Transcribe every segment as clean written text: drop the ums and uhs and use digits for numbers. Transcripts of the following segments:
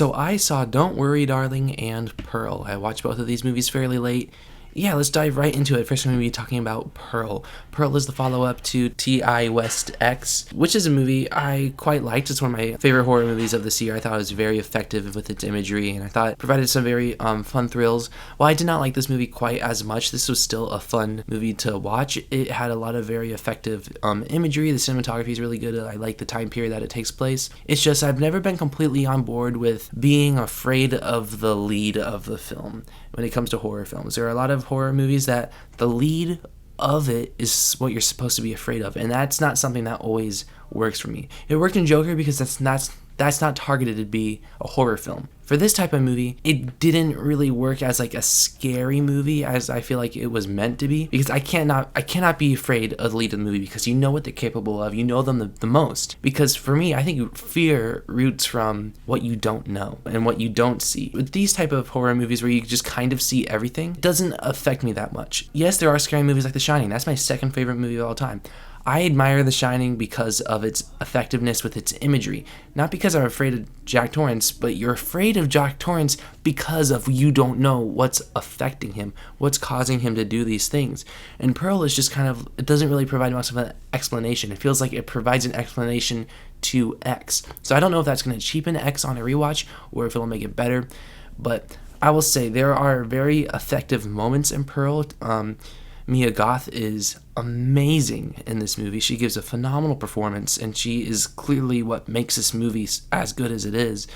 So I saw Don't Worry Darling and Pearl. I watched both of these movies fairly late. Yeah, let's dive right into it. First, I'm going to be talking about Pearl. Pearl is the follow-up to T.I. West X, which is a movie I quite liked. It's one of my favorite horror movies of this year. I thought it was very effective with its imagery, and I thought it provided some very fun thrills. While I did not like this movie quite as much, this was still a fun movie to watch. It had a lot of very effective imagery. The cinematography is really good. I like the time period that it takes place. It's just I've never been completely on board with being afraid of the lead of the film when it comes to horror films. There are a lot of horror movies that the lead of it is what you're supposed to be afraid of, and that's not something that always works for me. It worked in Joker because that's not targeted to be a horror film. For this type of movie, it didn't really work as like a scary movie as I feel like it was meant to be, because I cannot be afraid of the lead of the movie because you know what they're capable of, you know them the most. Because for me, I think fear roots from what you don't know and what you don't see. With these type of horror movies where you just kind of see everything, it doesn't affect me that much. Yes, there are scary movies like The Shining. That's my second favorite movie of all time. I admire The Shining because of its effectiveness with its imagery. Not because I'm afraid of Jack Torrance, but you're afraid of Jack Torrance because of you don't know what's affecting him, what's causing him to do these things. And Pearl is just kind of, it doesn't really provide much of an explanation. It feels like it provides an explanation to X. So I don't know if that's going to cheapen X on a rewatch or if it'll make it better. But I will say there are very effective moments in Pearl. Mia Goth is amazing in this movie. She gives a phenomenal performance, and she is clearly what makes this movie as good as it is.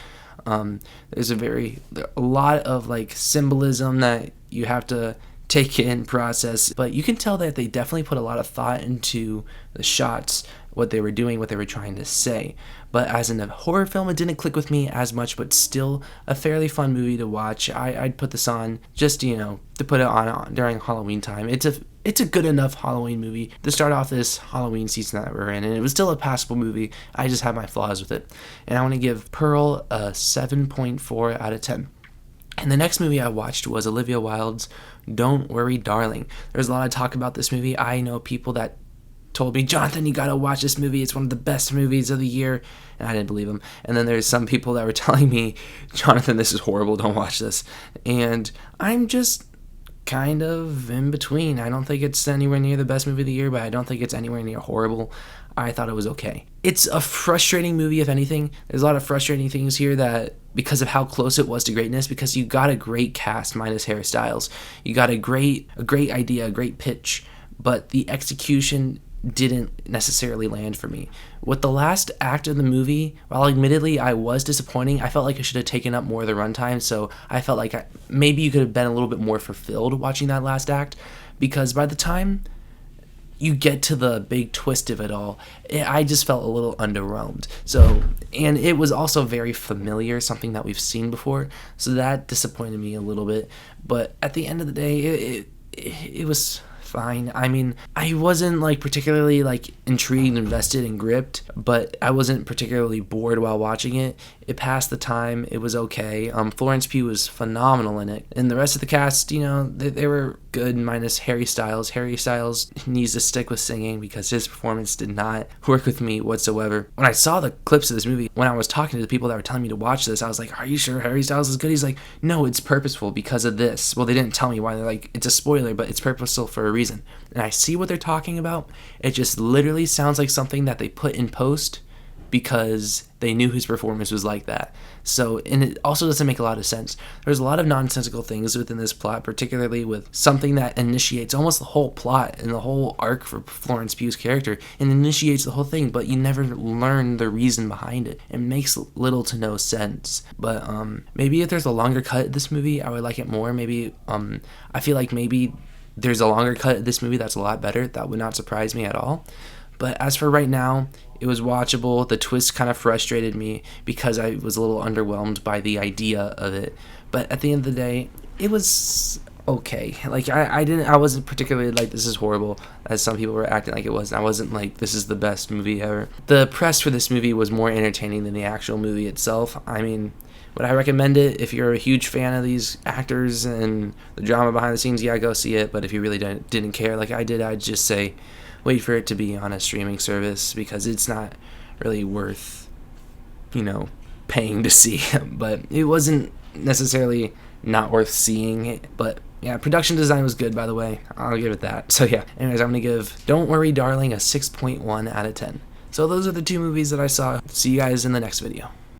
There's a lot of like symbolism that you have to take in, process, but you can tell that they definitely put a lot of thought into the shots, what they were doing, what they were trying to say. But as in a horror film, it didn't click with me as much, but still a fairly fun movie to watch. I'd put this on just, to put it on during Halloween time. It's a good enough Halloween movie to start off this Halloween season that we're in, and it was still a passable movie. I just had my flaws with it. And I want to give Pearl a 7.4 out of 10. And the next movie I watched was Olivia Wilde's Don't Worry Darling. There's a lot of talk about this movie. I know people that told me, Jonathan, you gotta watch this movie, it's one of the best movies of the year, and I didn't believe them. And then there's some people that were telling me, Jonathan, this is horrible, don't watch this. And I'm just kind of in between. I don't think it's anywhere near the best movie of the year, but I don't think it's anywhere near horrible. I thought it was okay. It's a frustrating movie, if anything. There's a lot of frustrating things here that, because of how close it was to greatness, because you got a great cast minus Harry Styles. You got a great idea, a great pitch, but the execution didn't necessarily land for me. With the last act of the movie, while admittedly I was disappointing, I felt like I should have taken up more of the runtime, so I felt like maybe you could have been a little bit more fulfilled watching that last act, because by the time you get to the big twist of it all, I just felt a little underwhelmed. So, and it was also very familiar, something that we've seen before, so that disappointed me a little bit. But at the end of the day, it was fine. I mean, I wasn't like particularly like intrigued, invested, and gripped, but I wasn't particularly bored while watching it. It passed the time. It was okay. Florence Pugh was phenomenal in it, and the rest of the cast, they were good minus Harry Styles. Harry Styles needs to stick with singing because his performance did not work with me whatsoever. When I saw the clips of this movie, when I was talking to the people that were telling me to watch this, I was like, are you sure Harry Styles is good? He's like, no, it's purposeful because of this. Well, they didn't tell me why. They're like, it's a spoiler, but it's purposeful for a reason. And I see what they're talking about. It just literally sounds like something that they put in post because they knew his performance was like that. So, and it also doesn't make a lot of sense. There's a lot of nonsensical things within this plot, particularly with something that initiates almost the whole plot and the whole arc for Florence Pugh's character, and initiates the whole thing, but you never learn the reason behind it. It makes little to no sense. But maybe if there's a longer cut of this movie, I would like it more. Maybe I feel like maybe there's a longer cut of this movie that's a lot better. That would not surprise me at all. But as for right now, it was watchable. The twist kind of frustrated me because I was a little underwhelmed by the idea of it. But at the end of the day, it was okay. Like I wasn't particularly like, this is horrible, as some people were acting like it was. I wasn't like, this is the best movie ever. The press for this movie was more entertaining than the actual movie itself. I mean, would I recommend it? If you're a huge fan of these actors and the drama behind the scenes, yeah, go see it. But if you really didn't care like I did, I'd just say wait for it to be on a streaming service, because it's not really worth, paying to see, but it wasn't necessarily not worth seeing. But yeah, production design was good, by the way. I'll give it that. So yeah, anyways, I'm gonna give Don't Worry Darling a 6.1 out of 10. So those are the two movies that I saw. See you guys in the next video.